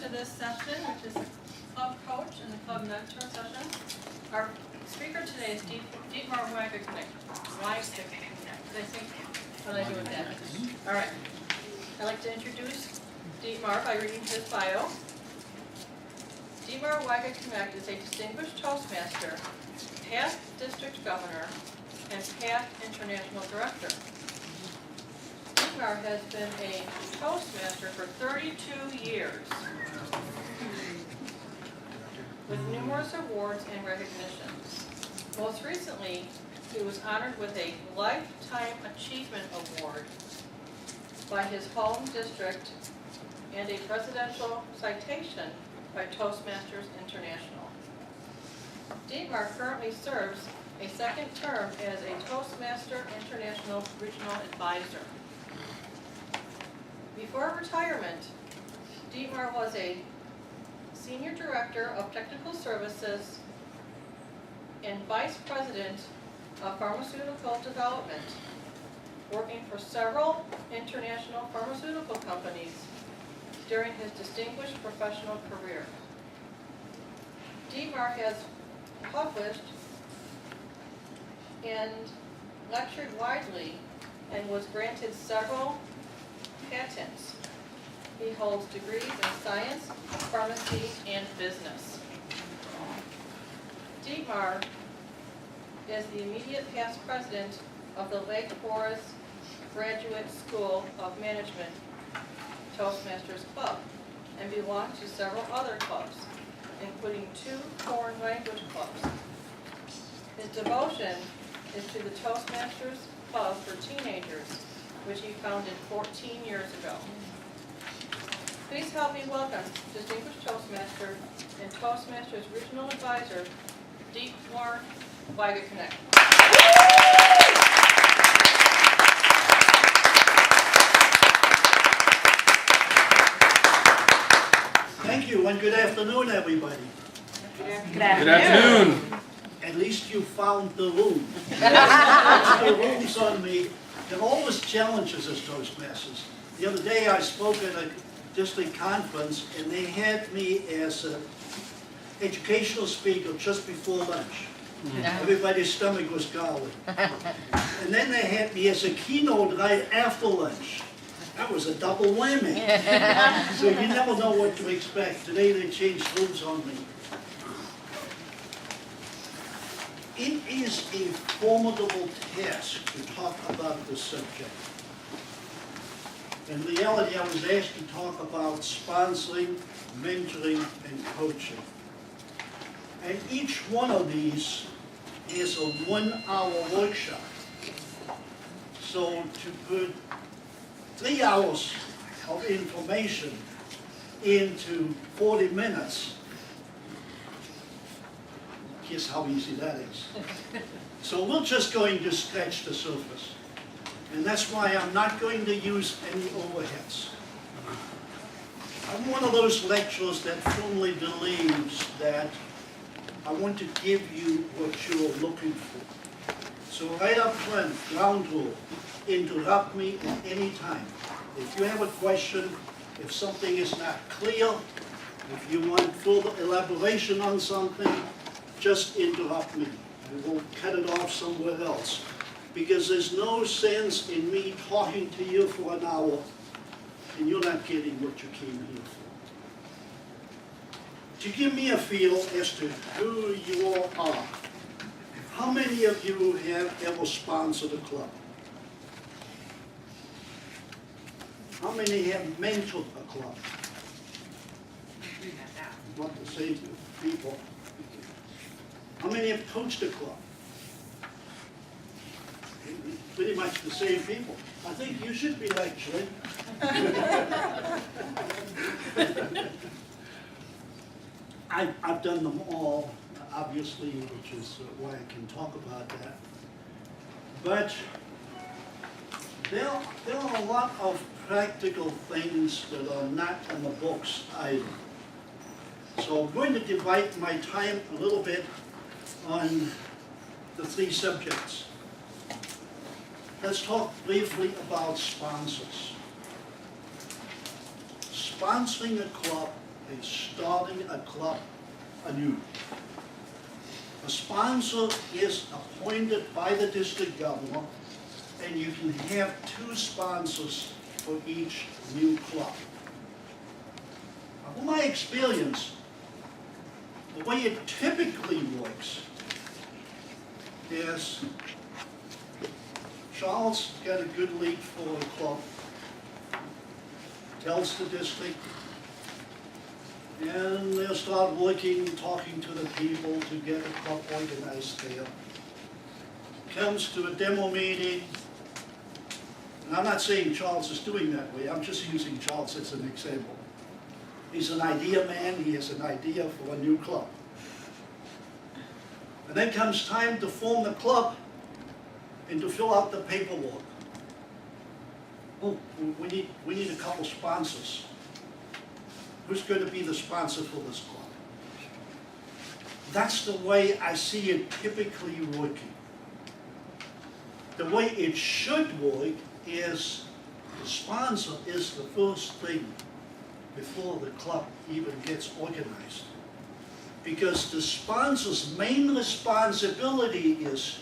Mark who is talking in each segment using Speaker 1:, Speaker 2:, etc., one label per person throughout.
Speaker 1: to this session, which is the club coach and the club mentor session. Our speaker today is Dietmar Weigeknecht. Did I think? What did I do with that? All right. I'd like to introduce Dietmar by reading his bio. Dietmar Weigeknecht is a distinguished Toastmaster, past district governor, and past international director. Dietmar has been a Toastmaster for 32 years, with numerous awards and recognitions. Most recently, he was honored with a Lifetime Achievement Award by his home district and a presidential citation by Toastmasters International. Dietmar currently serves a second term as a Toastmaster International Regional Advisor. Before retirement, Dietmar was a Senior Director of Technical Services and Vice President of Pharmaceutical Development, working for several international pharmaceutical companies during his distinguished professional career. Dietmar has published and lectured widely and was granted several patents. He holds degrees in science, pharmacy, and business. Dietmar is the immediate past president of the Lake Forest Graduate School of Management Toastmasters Club and belongs to several other clubs, including 2 foreign language clubs. His devotion is to the Toastmasters Club for Teenagers, which he founded 14 years ago. Please help me welcome Distinguished Toastmaster and Toastmasters Regional Advisor, Dietmar Weigeknecht.
Speaker 2: Thank you, and good afternoon, everybody.
Speaker 1: Good
Speaker 3: afternoon.
Speaker 2: At least you found the room. The room's on me. There are always challenges as Toastmasters. The other day I spoke at a district conference, and they had me as an educational speaker just before lunch. Everybody's stomach was growling. And then they had me as a keynote right after lunch. That was a double whammy. So you never know what to expect. Today they changed rules on me. It is a formidable task to talk about this subject. In reality, I was asked to talk about sponsoring, mentoring, and coaching. And each one of these is a 1-hour workshop. So to put 3 hours of information into 40 minutes, guess how easy that is. So we're just going to scratch the surface. And that's why I'm not going to use any overheads. I'm one of those lecturers that firmly believes that I want to give you what you're looking for. So right up front, ground rule, interrupt me at any time. If you have a question, if something is not clear, if you want further elaboration on something, just interrupt me. I will cut it off somewhere else. Because there's no sense in me talking to you for an hour and you're not getting what you came here for. To give me a feel as to who you all are, how many of you have ever sponsored a club? How many have mentored a club? Not the same people. How many have coached a club? Pretty much the same people. I think you should be lecturing. I've done them all, obviously, which is why I can talk about that. But there are a lot of practical things that are not in the books either. So I'm going to divide my time a little bit on the 3 subjects. Let's talk briefly about sponsors. Sponsoring a club is starting a club anew. A sponsor is appointed by the district governor, and you can have 2 sponsors for each new club. Now, from my experience, the way it typically works is Charles got a good lead for a club, tells the district, and they'll start working, talking to the people to get a club organized there. Comes to a demo meeting, and I'm not saying Charles is doing that way, I'm just using Charles as an example. He's an idea man, he has an idea for a new club. And then comes time to form the club and to fill out the paperwork. Oh, we need a couple sponsors. Who's going to be the sponsor for this club? That's the way I see it typically working. The way it should work is the sponsor is the first thing before the club even gets organized. Because the sponsor's main responsibility is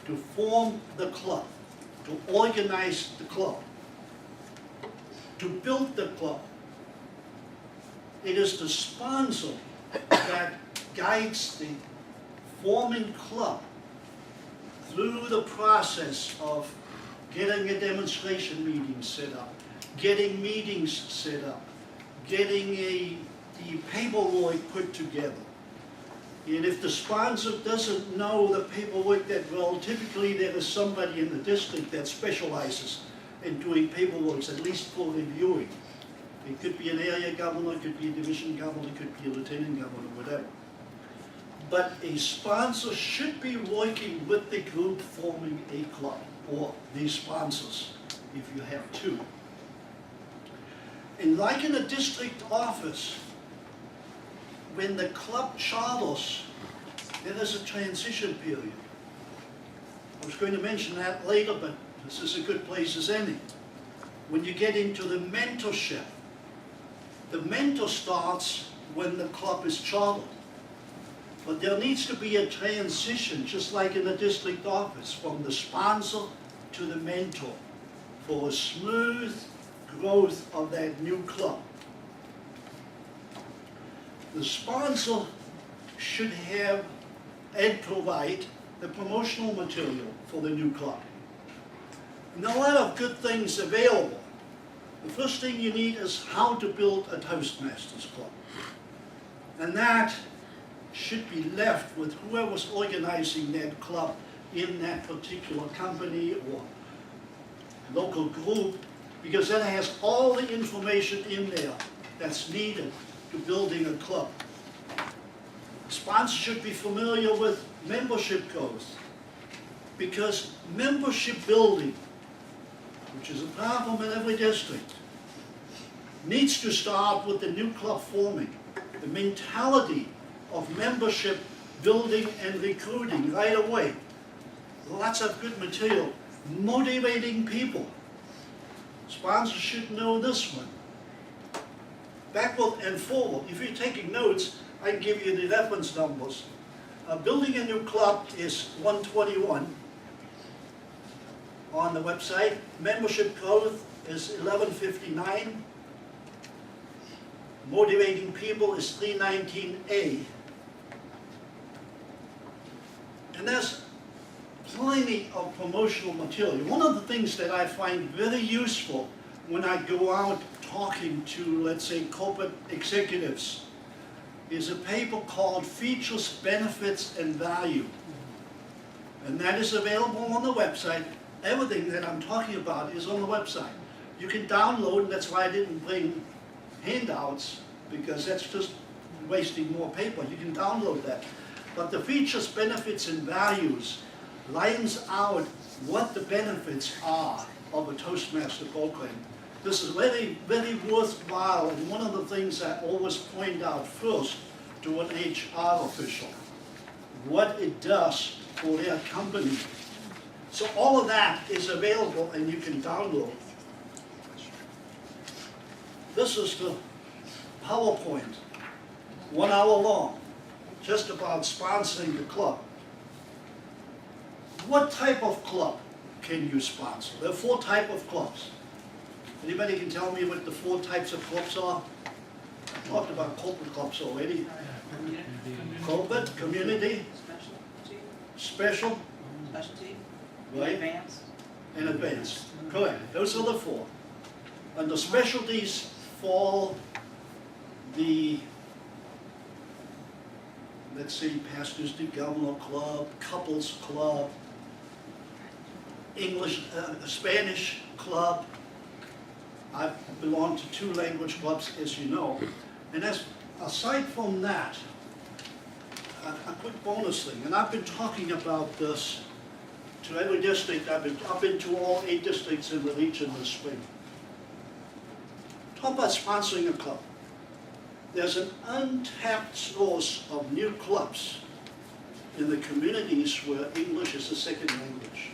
Speaker 2: to form the club, to organize the club, to build the club. It is the sponsor that guides the forming club through the process of getting a demonstration meeting set up, getting meetings set up, getting the paperwork put together. And if the sponsor doesn't know the paperwork that well, typically there is somebody in the district that specializes in doing paperwork, at least for reviewing. It could be an area governor, it could be a division governor, it could be a lieutenant governor, whatever. But a sponsor should be working with the group forming a club, or the sponsors, if you have 2. And like in a district office, when the club charters, there is a transition period. I was going to mention that later, but this is a good place as any. When you get into the mentorship, the mentor starts when the club is chartered. But there needs to be a transition, just like in the district office, from the sponsor to the mentor for a smooth growth of that new club. The sponsor should have and provide the promotional material for the new club. And there are a lot of good things available. The first thing you need is how to build a Toastmasters club. And that should be left with whoever's organizing that club in that particular company or local group, because that has all the information in there that's needed to building a club. Sponsors should be familiar with membership growth, because membership building, which is a problem in every district, needs to start with the new club forming. The mentality of membership building and recruiting right away. Lots of good material. Motivating people. Sponsors should know this one. Backward and forward. If you're taking notes, I can give you the reference numbers. Building a new club is 121 on the website. Membership growth is 1159. Motivating people is 319A. And there's plenty of promotional material. One of the things that I find very useful when I go out talking to, let's say, corporate executives is a paper called Features, Benefits, and Value. And that is available on the website. Everything that I'm talking about is on the website. You can download, and that's why I didn't bring handouts, because that's just wasting more paper. You can download that. But the Features, Benefits, and Values lines out what the benefits are of a Toastmaster program. This is very, very worthwhile, and one of the things I always point out first to an HR official, what it does for their company. So all of that is available and you can download. This is the PowerPoint, 1 hour long, just about sponsoring the club. What type of club can you sponsor? There are 4 types of clubs. Anybody can tell me what the 4 types of clubs are? I talked about corporate clubs already. Corporate, community, special,
Speaker 3: Specialty,
Speaker 2: right,
Speaker 3: advanced.
Speaker 2: and advanced. Correct, those are the 4. Under specialties fall the, let's say, Pastors to Governor Club, Couples Club, English, Spanish Club. I belong to 2 language clubs, as you know. And aside from that, a quick bonus thing, and I've been talking about this to every district. I've been to all 8 districts in the region this spring. Talk about sponsoring a club. There's an untapped source of new clubs in the communities where English is a second language.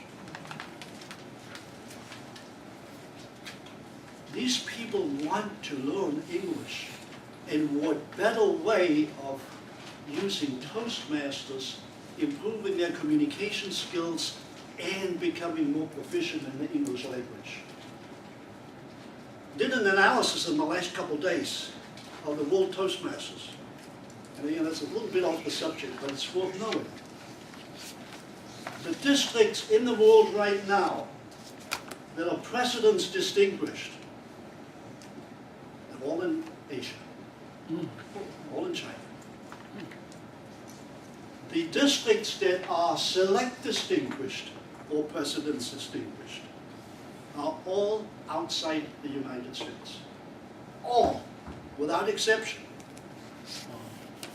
Speaker 2: These people want to learn English, and what better way of using Toastmasters, improving their communication skills, and becoming more proficient in the English language. Did an analysis in the last couple of days of the World Toastmasters. And again, that's a little bit off the subject, but it's worth knowing. The districts in the world right now that are precedence distinguished, they're all in Asia, all in China. The districts that are select distinguished or precedence distinguished are all outside the United States. All, without exception.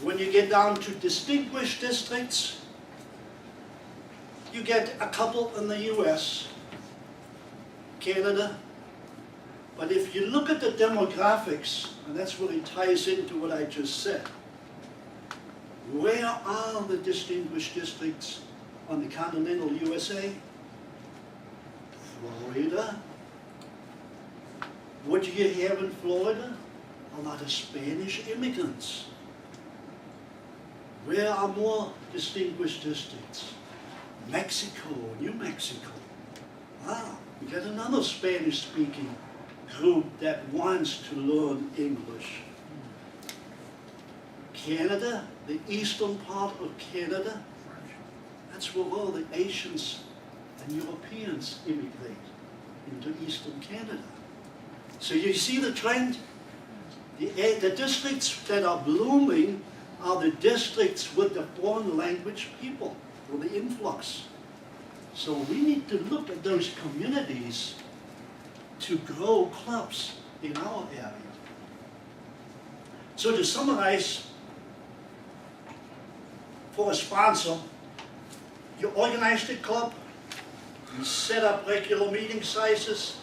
Speaker 2: When you get down to distinguished districts, you get a couple in the US, Canada, but if you look at the demographics, and that's really ties into what I just said, where are the distinguished districts on the continental USA? Florida. What do you have in Florida? A lot of Spanish immigrants. Where are more distinguished districts? Mexico, New Mexico. Wow, we got another Spanish-speaking group that wants to learn English. Canada, the eastern part of Canada, that's where all the Asians and Europeans immigrate, into eastern Canada. So you see the trend? The districts that are blooming are the districts with the foreign language people, or the influx. So we need to look at those communities to grow clubs in our area. So to summarize, for a sponsor, you organize the club, you set up regular meeting sizes,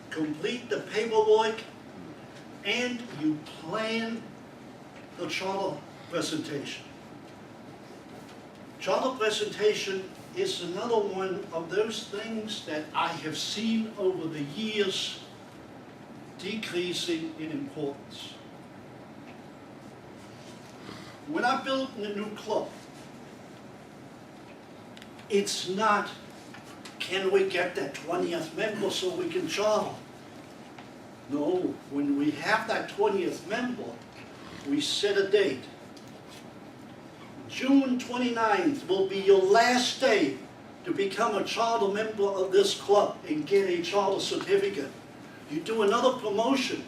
Speaker 2: complete the paperwork, and you plan the charter presentation. Charter presentation is another one of those things that I have seen over the years decreasing in importance. When I built a new club, it's not, can we get that 20th member so we can charter? No, when we have that 20th member, we set a date. June 29th will be your last day to become a charter member of this club and get a charter certificate. You do another promotion.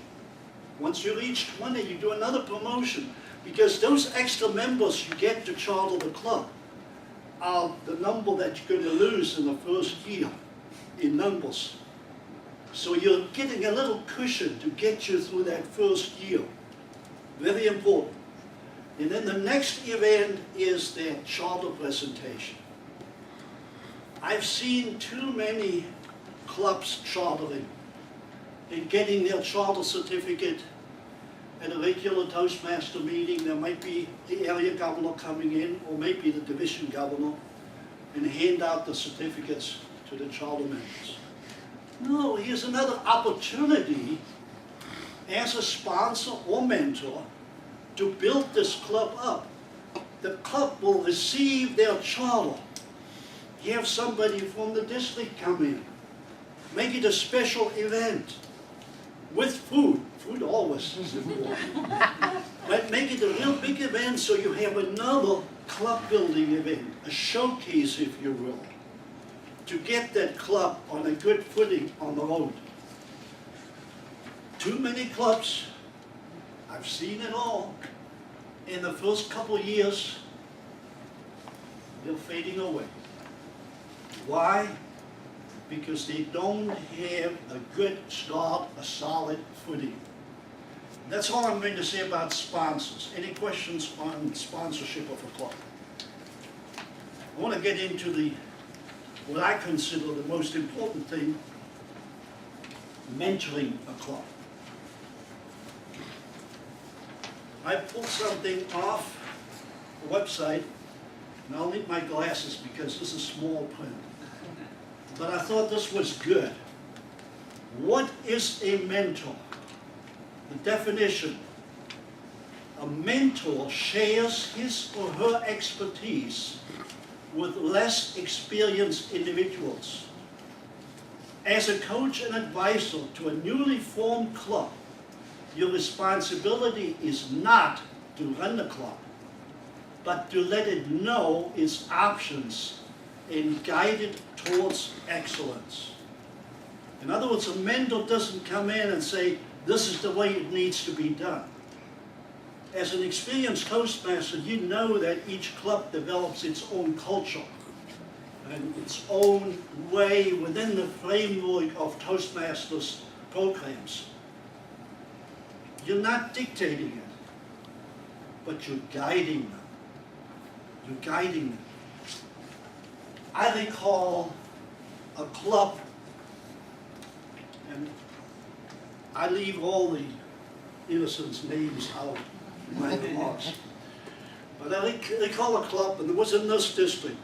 Speaker 2: Once you reach 20, you do another promotion, because those extra members you get to charter the club are the number that you're going to lose in the first year in numbers. So you're getting a little cushion to get you through that first year. Very important. And then the next event is their charter presentation. I've seen too many clubs chartering and getting their charter certificate at a regular Toastmaster meeting. There might be the area governor coming in, or maybe the division governor, and hand out the certificates to the charter members. No, here's another opportunity as a sponsor or mentor to build this club up. The club will receive their charter. You have somebody from the district come in. Make it a special event with food. Food always is important. But make it a real big event so you have another club building event, a showcase if you will, to get that club on a good footing on the road. Too many clubs, I've seen it all, in the first couple of years, they're fading away. Why? Because they don't have a good start, a solid footing. That's all I'm going to say about sponsors. Any questions on sponsorship of a club? I want to get into what I consider the most important thing, mentoring a club. I pulled something off the website, and I'll need my glasses because this is small print. But I thought this was good. What is a mentor? The definition: a mentor shares his or her expertise with less experienced individuals. As a coach and advisor to a newly formed club, your responsibility is not to run the club, but to let it know its options and guide it towards excellence. In other words, a mentor doesn't come in and say, this is the way it needs to be done. As an experienced Toastmaster, you know that each club develops its own culture and its own way within the framework of Toastmasters programs. You're not dictating it, but you're guiding them. You're guiding them. I recall a club, and I leave all the innocents' names out in my remarks. But I recall a club, and it was in this district,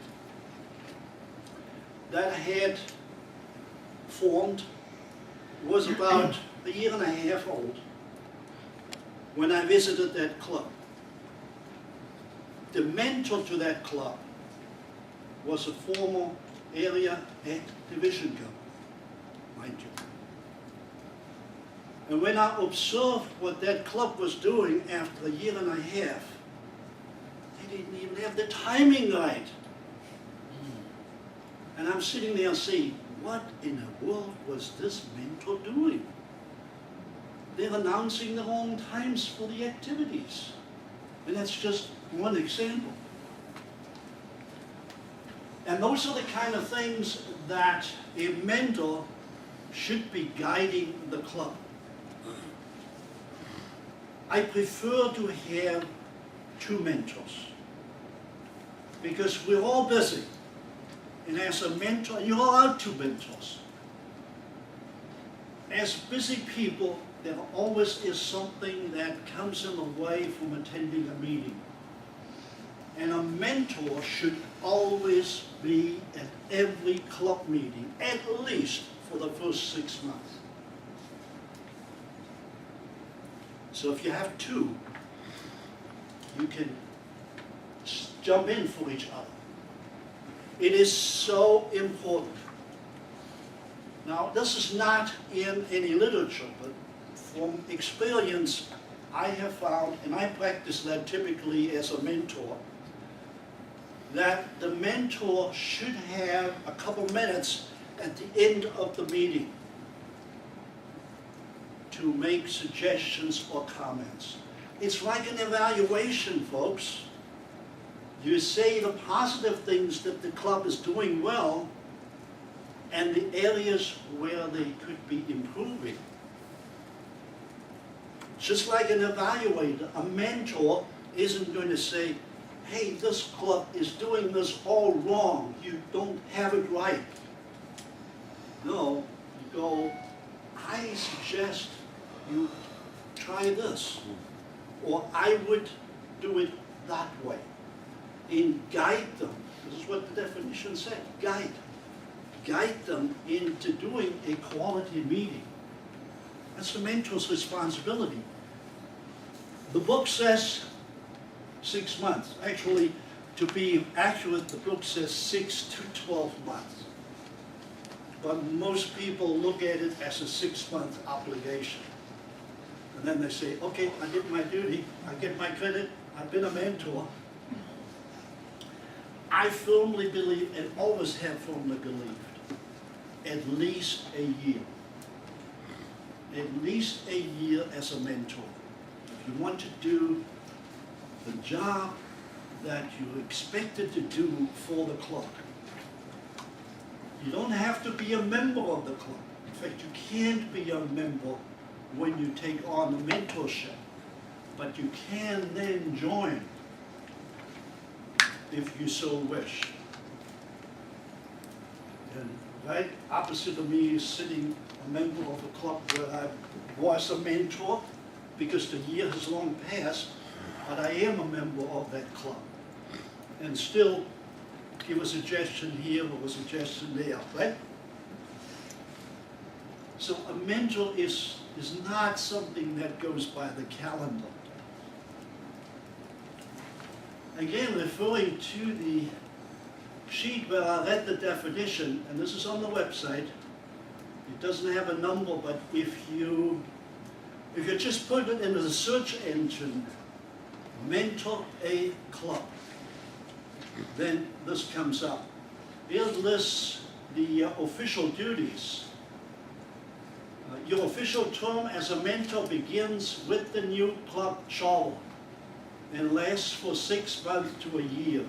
Speaker 2: that had formed, was about a year and a half old when I visited that club. The mentor to that club was a former area division coach, mind you. And when I observed what that club was doing after a year and a half, they didn't even have the timing right. And I'm sitting there saying, what in the world was this mentor doing? They're announcing the wrong times for the activities. And that's just one example. And those are the kind of things that a mentor should be guiding the club. I prefer to have two mentors because we're all busy. And as a mentor, you're allowed two mentors. As busy people, there always is something that comes in the way from attending a meeting. And a mentor should always be at every club meeting, at least for the first 6 months. So if you have two, you can jump in for each other. It is so important. Now, this is not in any literature, but from experience, I have found, and I practice that typically as a mentor, that the mentor should have a couple minutes at the end of the meeting to make suggestions or comments. It's like an evaluation, folks. You say the positive things that the club is doing well and the areas where they could be improving. Just like an evaluator, a mentor isn't going to say, hey, this club is doing this all wrong. You don't have it right. No, you go, I suggest you try this. Or I would do it that way. And guide them. This is what the definition said, guide. Guide them into doing a quality meeting. That's the mentor's responsibility. The book says 6 months. Actually, to be accurate, the book says 6 to 12 months. But most people look at it as a 6-month obligation. And then they say, okay, I did my duty, I get my credit, I've been a mentor. I firmly believe, and always have firmly believed, at least a year. At least a year as a mentor. If you want to do the job that you're expected to do for the club, you don't have to be a member of the club. In fact, you can't be a member when you take on the mentorship, but you can then join if you so wish. And right opposite of me is sitting a member of a club where I was a mentor, because the year has long passed, but I am a member of that club. And still give a suggestion here or a suggestion there, right? So a mentor is not something that goes by the calendar. Again, referring to the sheet where I read the definition, and this is on the website, it doesn't have a number, but if you just put it into the search engine, mentor a club, then this comes up. It lists the official duties. Your official term as a mentor begins with the new club charter and lasts for 6 months to a year.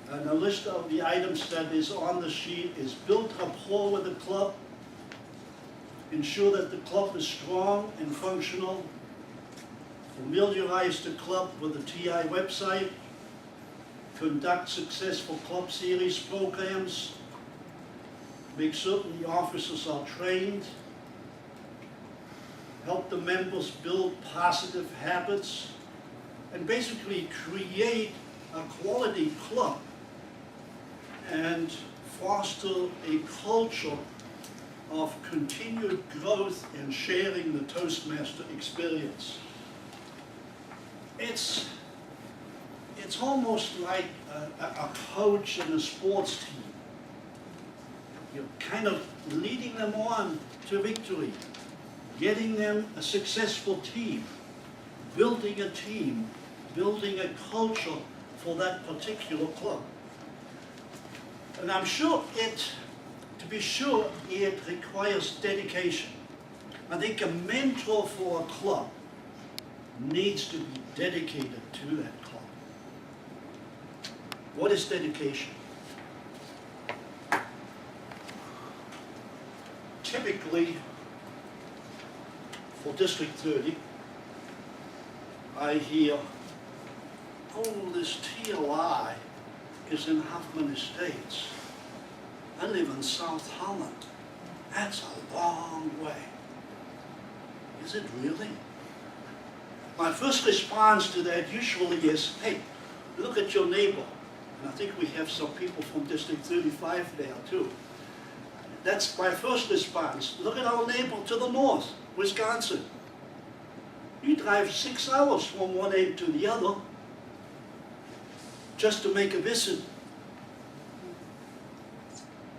Speaker 2: And a list of the items that is on the sheet is build rapport with the club, ensure that the club is strong and functional, familiarize the club with the TI website, conduct successful club series programs, make certain the officers are trained, help the members build positive habits, and basically create a quality club and foster a culture of continued growth and sharing the Toastmaster experience. It's almost like a coach in a sports team. You're kind of leading them on to victory, getting them a successful team, building a culture for that particular club. And I'm sure to be sure, it requires dedication. I think a mentor for a club needs to be dedicated to that club. What is dedication? Typically, for District 30, I hear, oh, this TLI is in Huffman Estates. I live in South Holland. That's a long way. Is it really? My first response to that usually is, hey, look at your neighbor. And I think we have some people from District 35 there too. That's my first response. Look at our neighbor to the north, Wisconsin. You drive 6 hours from one end to the other just to make a visit.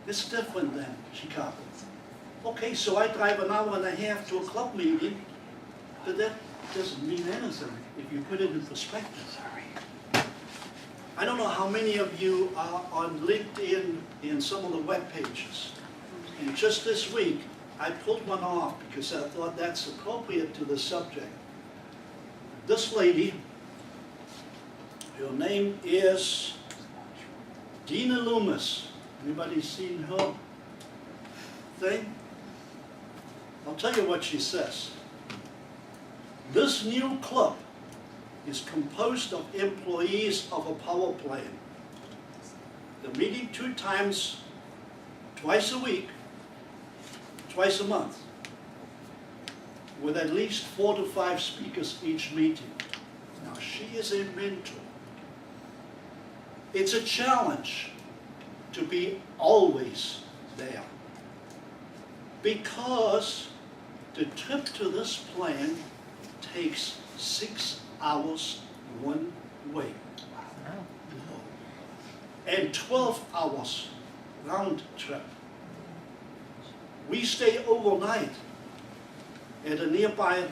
Speaker 2: It's different than Chicago. Okay, so I drive an hour and a half to a club meeting, but that doesn't mean anything if you put it in perspective. I don't know how many of you are on LinkedIn and some of the web pages. And just this week, I pulled one off because I thought that's appropriate to the subject. This lady, her name is Dina Loomis. Anybody seen her thing? I'll tell you what she says. This new club is composed of employees of a power plant. They're meeting 2 times, twice a week, twice a month, with at least 4 to 5 speakers each meeting. Now, she is a mentor. It's a challenge to be always there. Because the trip to this plant takes 6 hours one way. And 12 hours round trip. We stay overnight at a nearby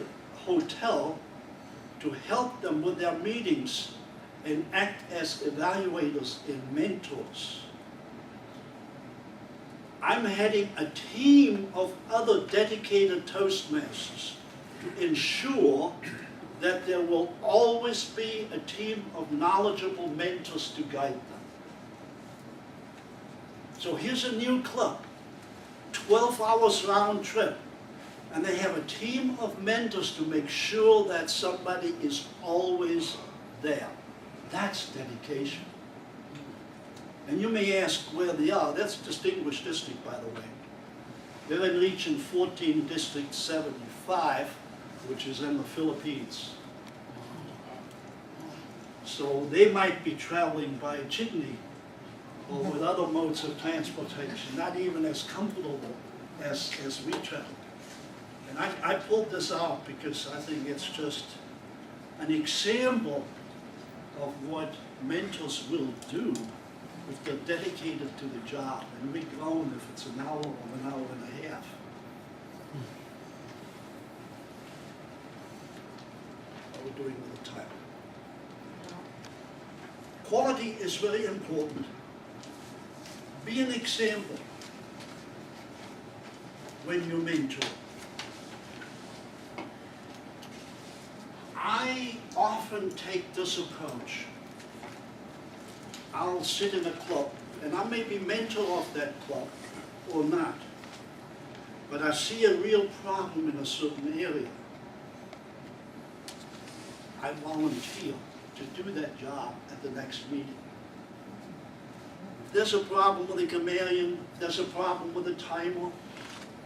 Speaker 2: hotel to help them with their meetings and act as evaluators and mentors. I'm heading a team of other dedicated Toastmasters to ensure that there will always be a team of knowledgeable mentors to guide them. So here's a new club, 12 hours round trip, and they have a team of mentors to make sure that somebody is always there. That's dedication. And you may ask where they are. That's Distinguished District, by the way. They're in Region 14, District 75, which is in the Philippines. So they might be traveling by jeepney or with other modes of transportation, not even as comfortable as we travel. And I pulled this out because I think it's just an example of what mentors will do if they're dedicated to the job, and we groan if it's an hour or an hour and a half. How are we doing with the time? Quality is very important. Be an example when you mentor. I often take this approach. I'll sit in a club, and I may be mentor of that club or not, but I see a real problem in a certain area. I volunteer to do that job at the next meeting. If there's a problem with a grammarian, if there's a problem with a timer,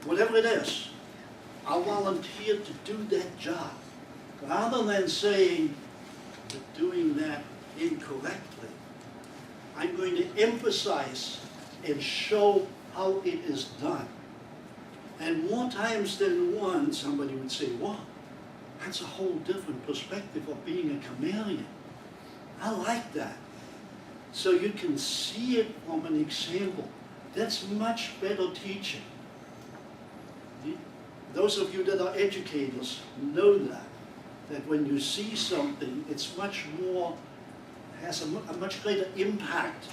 Speaker 2: whatever it is, I'll volunteer to do that job. Rather than saying, you're doing that incorrectly, I'm going to emphasize and show how it is done. And more times than one, somebody would say, wow, that's a whole different perspective of being a chameleon. I like that. So you can see it from an example. That's much better teaching. Those of you that are educators know that when you see something, it's much more, has a much greater impact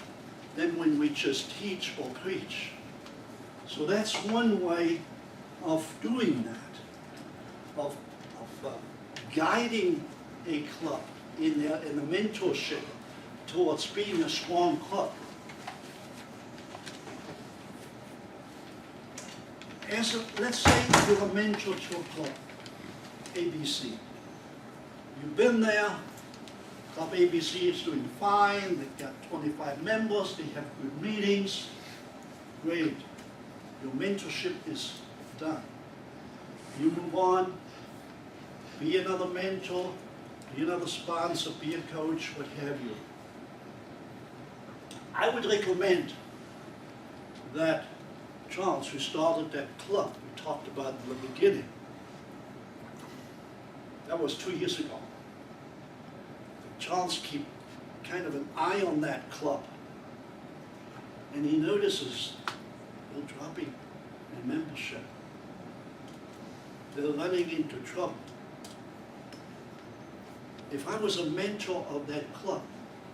Speaker 2: than when we just teach or preach. So that's one way of doing that, of guiding a club in the mentorship towards being a strong club. Let's say you're a mentor to a club, ABC. You've been there, Club ABC is doing fine, they've got 25 members, they have good meetings, great. Your mentorship is done. You move on, be another mentor, be another sponsor, be a coach, what have you. I would recommend that Charles, who started that club we talked about in the beginning, that was 2 years ago. Charles keep kind of an eye on that club, and he notices they're dropping in membership. They're running into trouble. If I was a mentor of that club,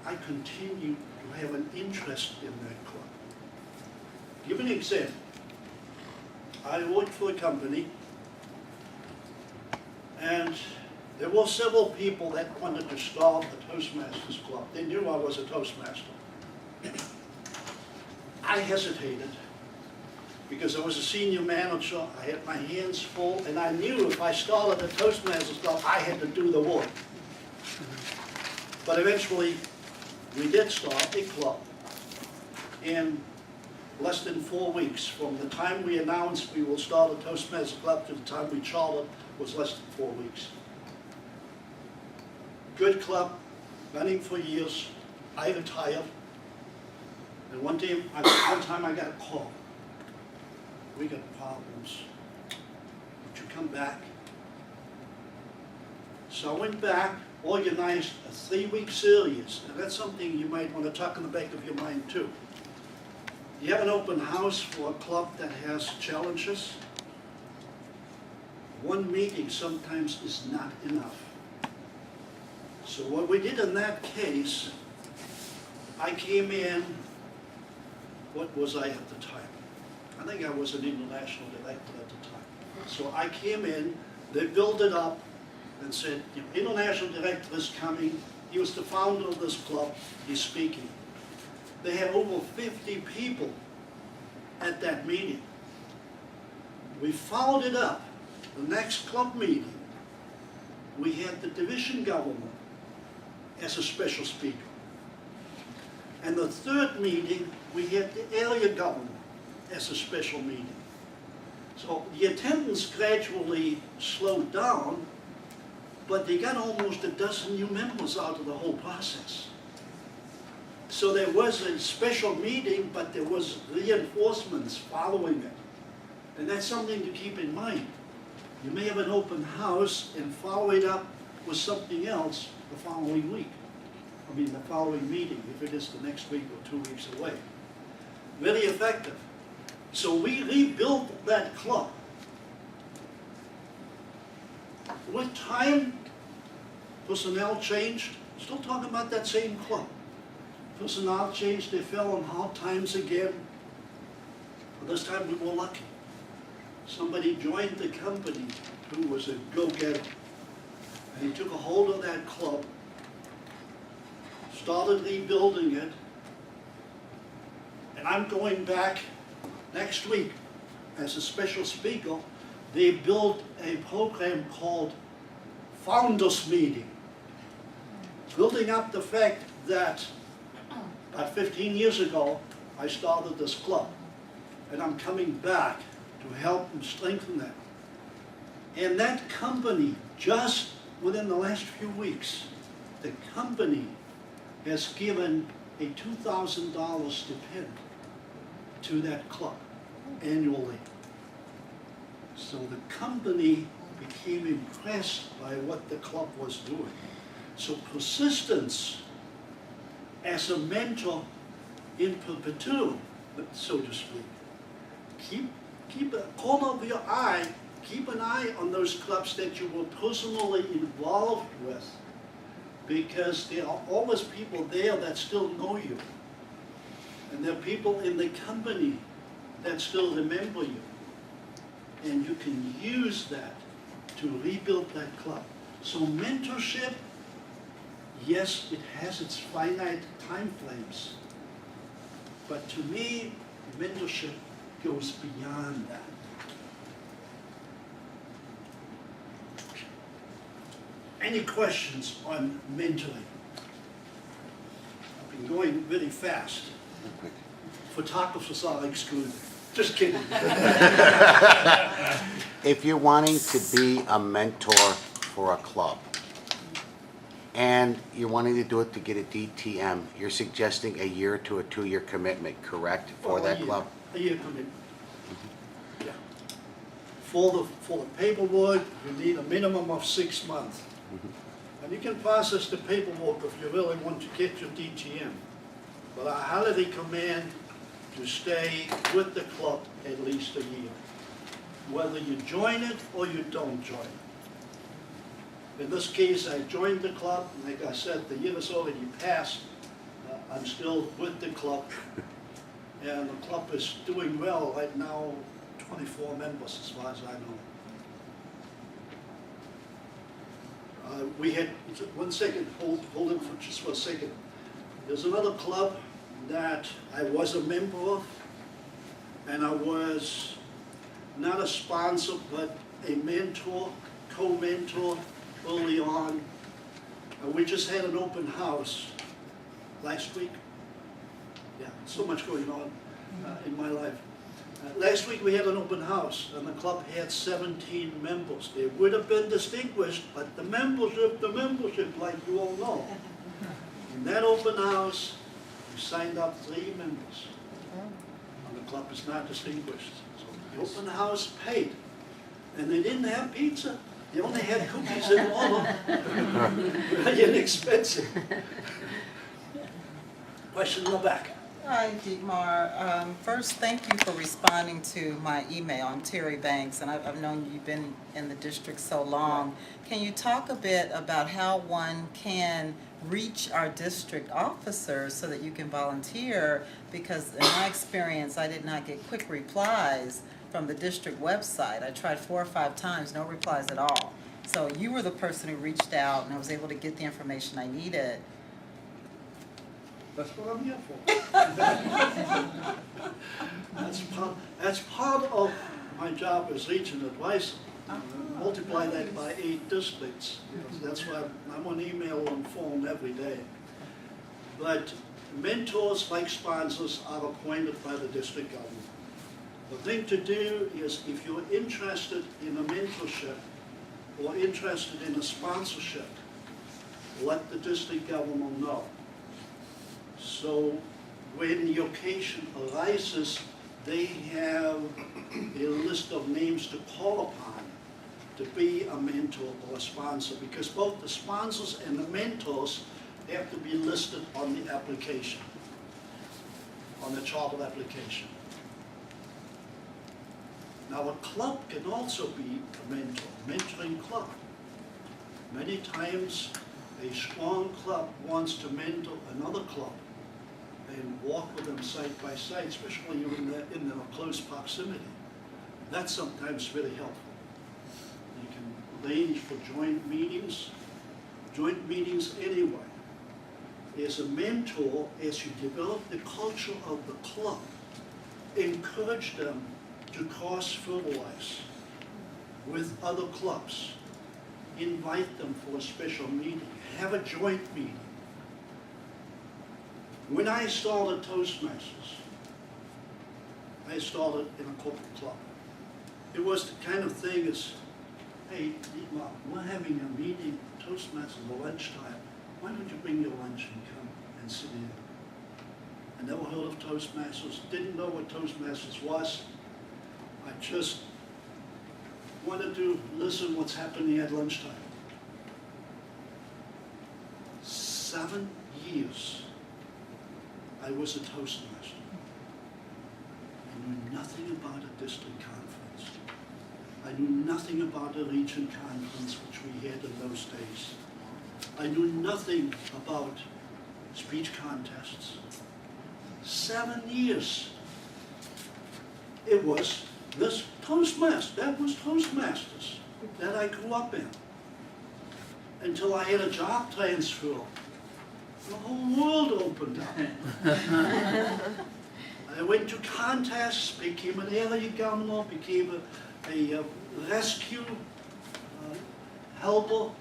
Speaker 2: I continue to have an interest in that club. Give an example. I worked for a company, and there were several people that wanted to start a Toastmasters club. They knew I was a Toastmaster. I hesitated because I was a senior manager, I had my hands full, and I knew if I started a Toastmasters club, I had to do the work. But eventually, we did start a club. In less than 4 weeks, from the time we announced we will start a Toastmasters club to the time we chartered was less than 4 weeks. Good club, running for years. I retired, and one time I got a call. we got problems. Would you come back? So I went back, organized a 3-week series, and that's something you might want to tuck in the back of your mind too. You have an open house for a club that has challenges. One meeting sometimes is not enough. So what we did in that case, I came in, what was I at the time? I think I was an international director at the time. So I came in, they built it up and said, the international director is coming. He was the founder of this club, he's speaking. They had over 50 people at that meeting. We followed it up. The next club meeting, we had the division governor as a special speaker. And the third meeting, we had the area governor as a special meeting. So the attendance gradually slowed down, but they got almost a dozen new members out of the whole process. So there was a special meeting, but there was reinforcements following it. And that's something to keep in mind. You may have an open house and follow it up with something else the following week. I mean, the following meeting, if it is the next week or 2 weeks away. Very effective. So we rebuilt that club. With time, personnel changed. Still talking about that same club. Personnel changed, they fell on hard times again. But this time we were lucky. Somebody joined the company who was a go-getter. And he took a hold of that club, started rebuilding it, and I'm going back next week as a special speaker. They built a program called Founders Meeting, building up the fact that about 15 years ago, I started this club, and I'm coming back to help and strengthen that. And that company, just within the last few weeks, the company has given a $2,000 stipend to that club annually. So the company became impressed by what the club was doing. So persistence as a mentor in perpetuum, so to speak. Keep a corner of your eye, keep an eye on those clubs that you were personally involved with, because there are always people there that still know you. And there are people in the company that still remember you. And you can use that to rebuild that club. So mentorship, yes, it has its finite time frames. But to me, mentorship goes beyond that. Any questions on mentoring? I've been going really fast. Photographers are excluded. Just kidding.
Speaker 3: If you're wanting to be a mentor for a club, and you're wanting to do it to get a DTM, you're suggesting a year to a 2-year commitment, correct, for that club?
Speaker 2: A year commitment. Yeah. For the paperwork, you need a minimum of 6 months. And you can process the paperwork if you really want to get your DTM. But I highly recommend to stay with the club at least a year, whether you join it or you don't join it. In this case, I joined the club. Like I said, the year is already passed. I'm still with the club, and the club is doing well right now. 24 members, as far as I know. We had 1 second. Hold it for just for a second. There's another club that I was a member of, and I was not a sponsor, but a mentor, co-mentor early on. We just had an open house last week. Yeah, so much going on in my life. Last week we had an open house, and the club had 17 members. They would have been distinguished, but the membership, like you all know. In that open house, we signed up 3 members. And the club is not distinguished. So The open house paid. And they didn't have pizza. They only had cookies and water. Very inexpensive. Question in the back.
Speaker 4: Hi, Dietmar. First, thank you for responding to my email. I'm Terry Banks, and I've known you've been in the district so long. Can you talk a bit about how one can reach our district officers so that you can volunteer? Because in my experience, I did not get quick replies from the district website. I tried 4 or 5 times, no replies at all. So you were the person who reached out, and I was able to get the information I needed.
Speaker 2: That's what I'm here for. That's part of my job as region advisor. Multiply that by 8 districts. That's why I'm on email and phone every day. But mentors, like sponsors, are appointed by the district government. The thing to do is, if you're interested in a mentorship or interested in a sponsorship, let the district government know. So when the occasion arises, they have a list of names to call upon to be a mentor or a sponsor, because both the sponsors and the mentors have to be listed on the application, on the charter application. Now, a club can also be a mentor, mentoring club. Many times, a strong club wants to mentor another club and walk with them side by side, especially in their close proximity. That's sometimes really helpful. You can arrange for joint meetings anyway. As a mentor, as you develop the culture of the club, encourage them to cross-fertilize with other clubs. Invite them for a special meeting. Have a joint meeting. When I started Toastmasters, I started in a corporate club. It was the kind of thing as, hey, Dietmar, we're having a meeting, Toastmasters at lunchtime. Why don't you bring your lunch and come and sit in? I never heard of Toastmasters, didn't know what Toastmasters was. I just wanted to listen what's happening at lunchtime. 7 years I was a Toastmaster. I knew nothing about a district conference. I knew nothing about a region conference, which we had in those days. I knew nothing about speech contests. 7 years. It was this Toastmaster, that was Toastmasters that I grew up in. Until I had a job transfer. The whole world opened up. I went to contests, became an area governor, became a rescue helper.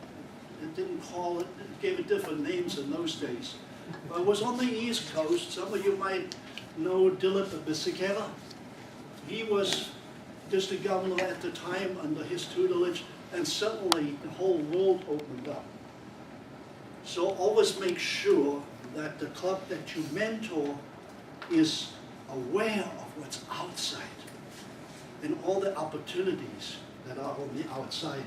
Speaker 2: It didn't call it, it gave it different names in those days. I was on the East Coast. Some of you might know Dilip Bisikera. He was district governor at the time under his tutelage, and suddenly the whole world opened up. So always make sure that the club that you mentor is aware of what's outside and all the opportunities that are on the outside.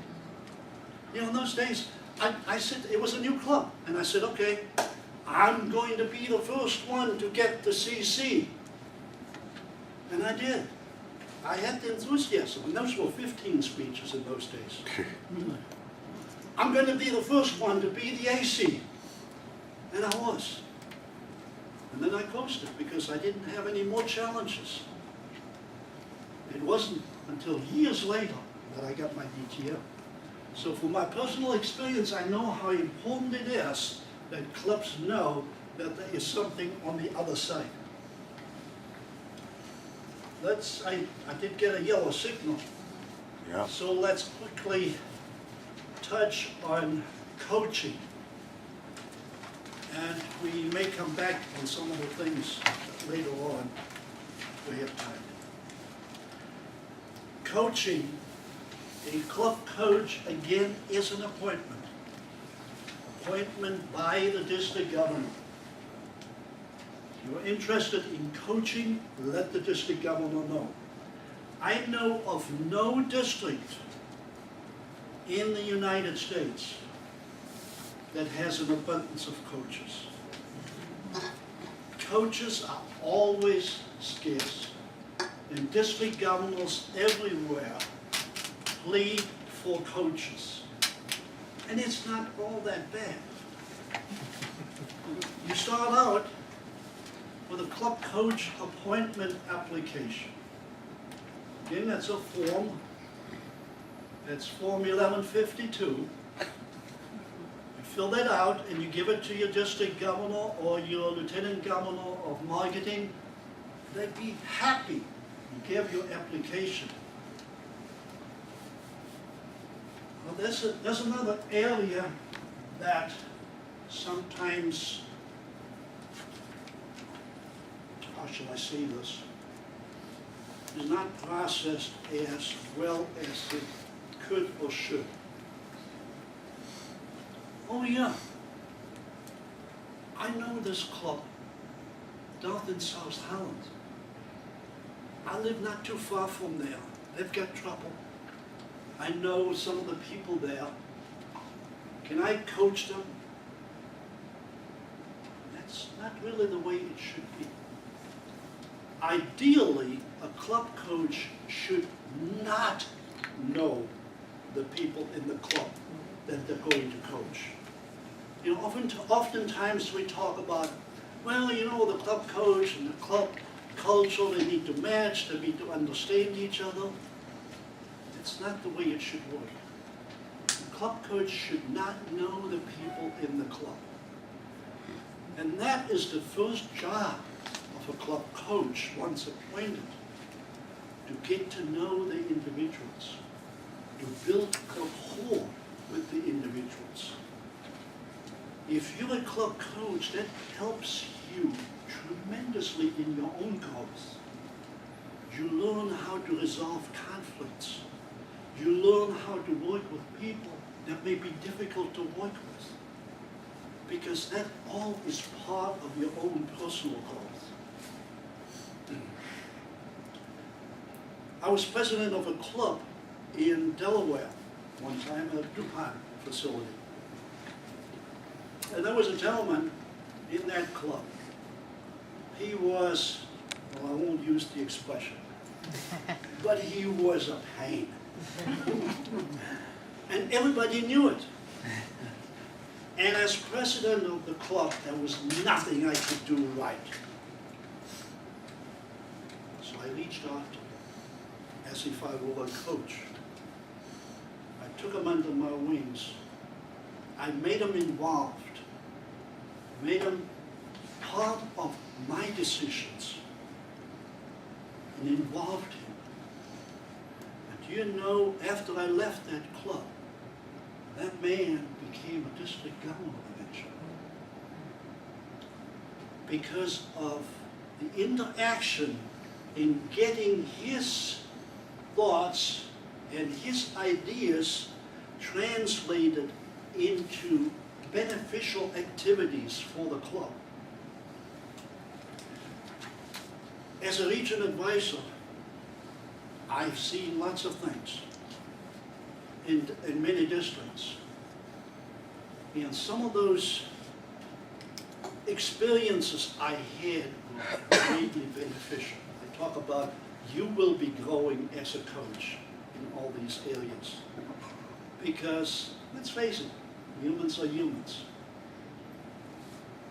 Speaker 2: You know, in those days, I said, it was a new club, and I said, okay, I'm going to be the first one to get the CC. And I did. I had the enthusiasm, and those were 15 speeches in those days. I'm going to be the first one to be the AC. And I was. And then I coasted because I didn't have any more challenges. It wasn't until years later that I got my DTM. So from my personal experience, I know how important it is that clubs know that there is something on the other side. I did get a yellow signal.
Speaker 3: Yeah.
Speaker 2: So let's quickly touch on coaching. And we may come back on some of the things later on if we have time. Coaching, a club coach, again, is an appointment. Appointment by the district governor. If you're interested in coaching, let the district governor know. I know of no district in the United States that has an abundance of coaches. Coaches are always scarce, and district governors everywhere plead for coaches. And it's not all that bad. You start out with a club coach appointment application. Again, that's a form. That's Form 1152. You fill that out and you give it to your district governor or your lieutenant governor of marketing. They'd be happy to give your application. Well, there's another area that sometimes, how shall I say this, is not processed as well as it could or should. Oh yeah, I know this club down in South Holland. I live not too far from there. They've got trouble. I know some of the people there. Can I coach them? That's not really the way it should be. Ideally, a club coach should not know the people in the club that they're going to coach. You know, oftentimes we talk about, well, you know, the club coach and the club culture, they need to match, they need to understand each other. It's not the way it should work. The club coach should not know the people in the club. And that is the first job of a club coach once appointed, to get to know the individuals, to build rapport with the individuals. If you're a club coach, that helps you tremendously in your own growth. You learn how to resolve conflicts. You learn how to work with people that may be difficult to work with, because that all is part of your own personal growth. I was president of a club in Delaware one time, a DuPont facility. And there was a gentleman in that club. He was, well, I won't use the expression, but he was a pain. And everybody knew it. And as president of the club, there was nothing I could do right. So I reached out to him as if I were a coach. I took him under my wings. I made him involved, made him part of my decisions, and involved him. And you know, after I left that club, that man became a district governor eventually, because of the interaction in getting his thoughts and his ideas translated into beneficial activities for the club. As a region advisor, I've seen lots of things in many districts. And some of those experiences I had were greatly beneficial. I talk about you will be growing as a coach in all these areas. Because, let's face it, humans are humans.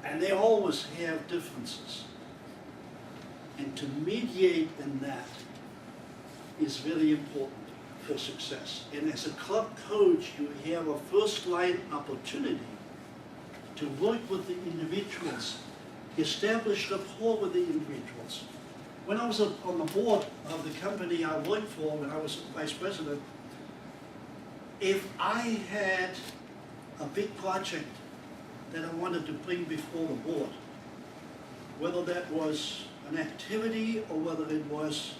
Speaker 2: And they always have differences. And to mediate in that is very important for success. And as a club coach, you have a first-line opportunity to work with the individuals, establish rapport with the individuals. When I was on the board of the company I worked for, when I was vice president, if I had a big project that I wanted to bring before the board, whether that was an activity or whether it was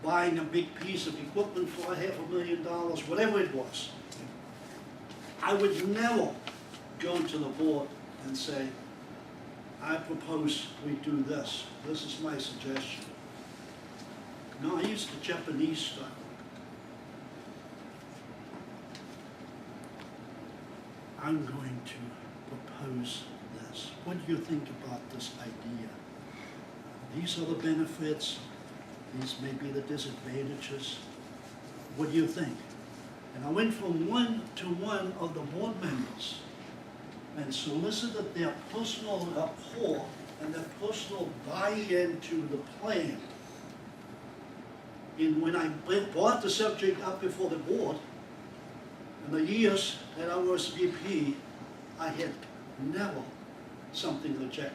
Speaker 2: buying a big piece of equipment for $500,000, whatever it was, I would never go to the board and say, I propose we do this. This is my suggestion. No, I use the Japanese style. I'm going to propose this. What do you think about this idea? These are the benefits, these may be the disadvantages. What do you think? And I went from one to one of the board members and solicited their personal rapport and their personal buy-in to the plan. And when I brought the subject up before the board, in the years that I was VP, I had never something rejected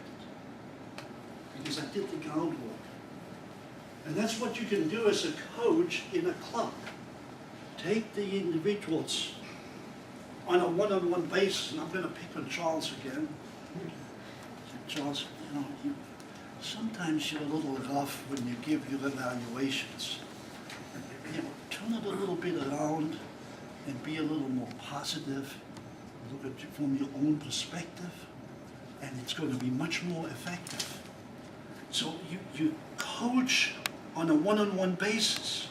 Speaker 2: because I did the groundwork. And that's what you can do as a coach in a club. Take the individuals on a one-on-one basis, and I'm going to pick on Charles again. Charles, you know, sometimes you're a little rough when you give your evaluations. You know, turn it a little bit around and be a little more positive. Look at it from your own perspective, and it's going to be much more effective. So you coach on a one-on-one basis.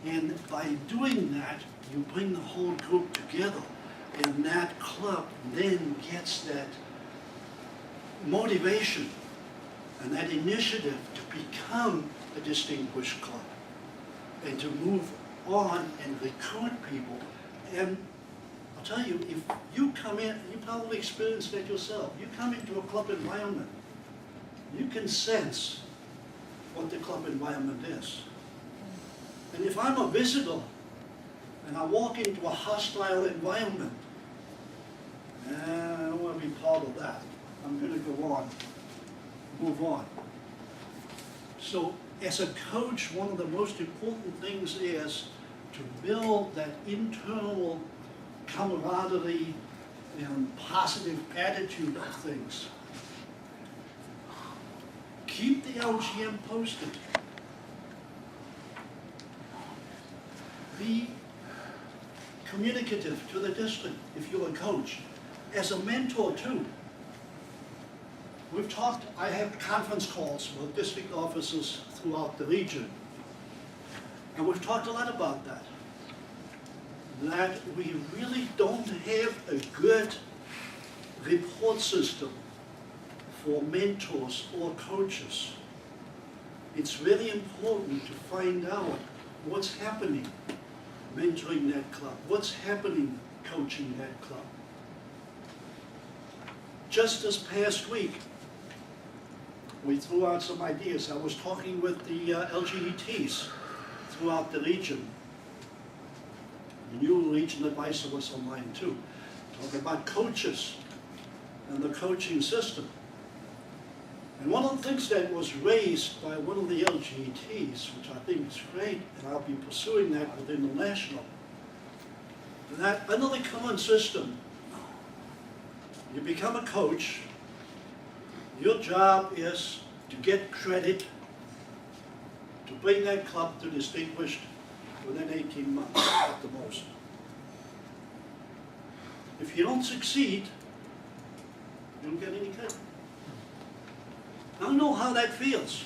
Speaker 2: And by doing that, you bring the whole group together, and that club then gets that motivation and that initiative to become a distinguished club and to move on and recruit people. And I'll tell you, if you come in, you probably experienced that yourself, you come into a club environment, you can sense what the club environment is. And if I'm a visitor and I walk into a hostile environment, I don't want to be part of that. I'm going to go on, move on. So as a coach, one of the most important things is to build that internal camaraderie and positive attitude of things. Keep the LGM posted. Be communicative to the district if you're a coach. As a mentor too. We've talked, I have conference calls with district officers throughout the region. And we've talked a lot about that. That we really don't have a good report system for mentors or coaches. It's very important to find out what's happening mentoring that club, what's happening coaching that club. Just this past week, we threw out some ideas. I was talking with the LGETs throughout the region. The new region advisor was online too, talking about coaches and the coaching system. And one of the things that was raised by one of the LGETs, which I think is great, and I'll be pursuing that within the national, that under the current system, you become a coach, your job is to get credit, to bring that club to distinguished within 18 months at the most. If you don't succeed, you don't get any credit. I don't know how that feels.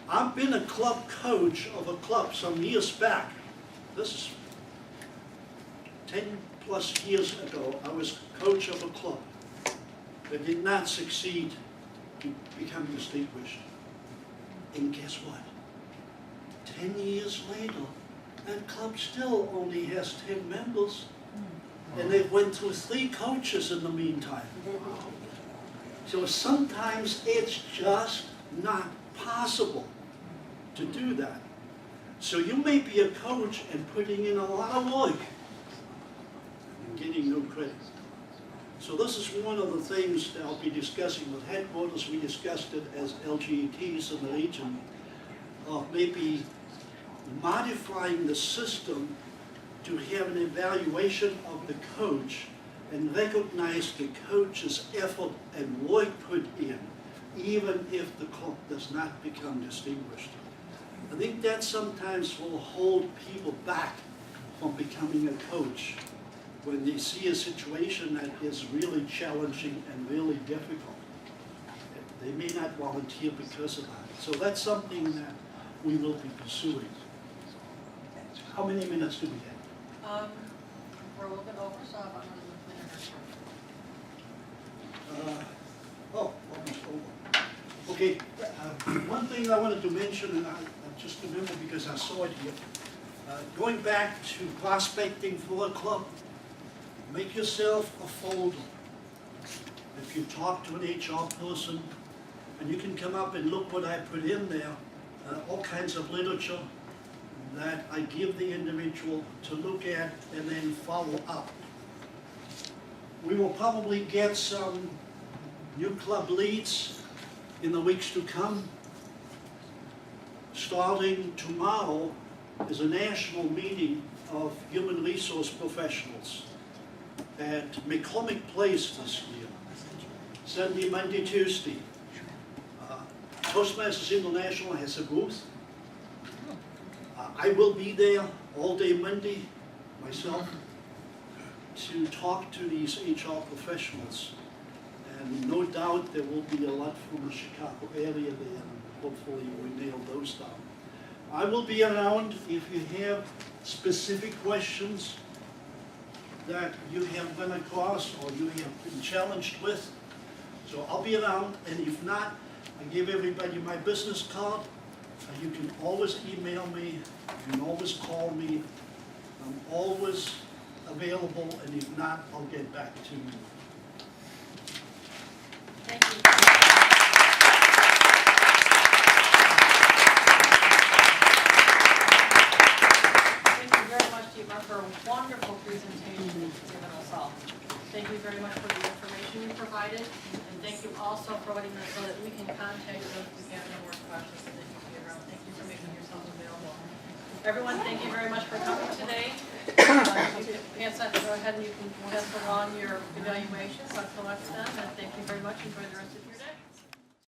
Speaker 2: I've been a club coach of a club some years back. This is 10 plus years ago. I was coach of a club that did not succeed to become distinguished. And guess what? 10 years later, that club still only has 10 members. And they've went through 3 coaches in the meantime. So sometimes it's just not possible to do that. So you may be a coach and putting in a lot of work and getting no credit. So this is one of the things that I'll be discussing with headquarters. We discussed it as LGETs in the region of maybe modifying the system to have an evaluation of the coach and recognize the coach's effort and work put in, even if the club does not become distinguished. I think that sometimes will hold people back from becoming a coach when they see a situation that is really challenging and really difficult. They may not volunteer because of that. So that's something that we will be pursuing. How many minutes do we have?
Speaker 1: We're a little bit over, so about another minute or so.
Speaker 2: Almost over. Okay, one thing I wanted to mention, and I just remember because I saw it here. Going back to prospecting for a club, make yourself a folder. If you talk to an HR person, and you can come up and look what I put in there, all kinds of literature that I give the individual to look at and then follow up. We will probably get some new club leads in the weeks to come. Starting tomorrow is a national meeting of human resource professionals at McCormick Place this year. Sunday, Monday, Tuesday. Toastmasters International has a booth. I will be there all day Monday myself to talk to these HR professionals. And no doubt there will be a lot from the Chicago area there, and hopefully we nail those down. I will be around if you have specific questions that you have run across or you have been challenged with. So I'll be around, and if not, I give everybody my business card. You can always email me, you can always call me. I'm always available, and if not, I'll get back to you.
Speaker 1: Thank you. Thank you very much, Deepa, for a wonderful presentation that you've given us all. Thank you very much for the information you provided, and thank you also for letting us know that we can contact you if we have any more questions that you can be around. Thank you for making yourself available. Everyone, thank you very much for coming today. You can pass that, go ahead and you can pass along your evaluations. I'll collect them, and thank you very much. Enjoy the rest of your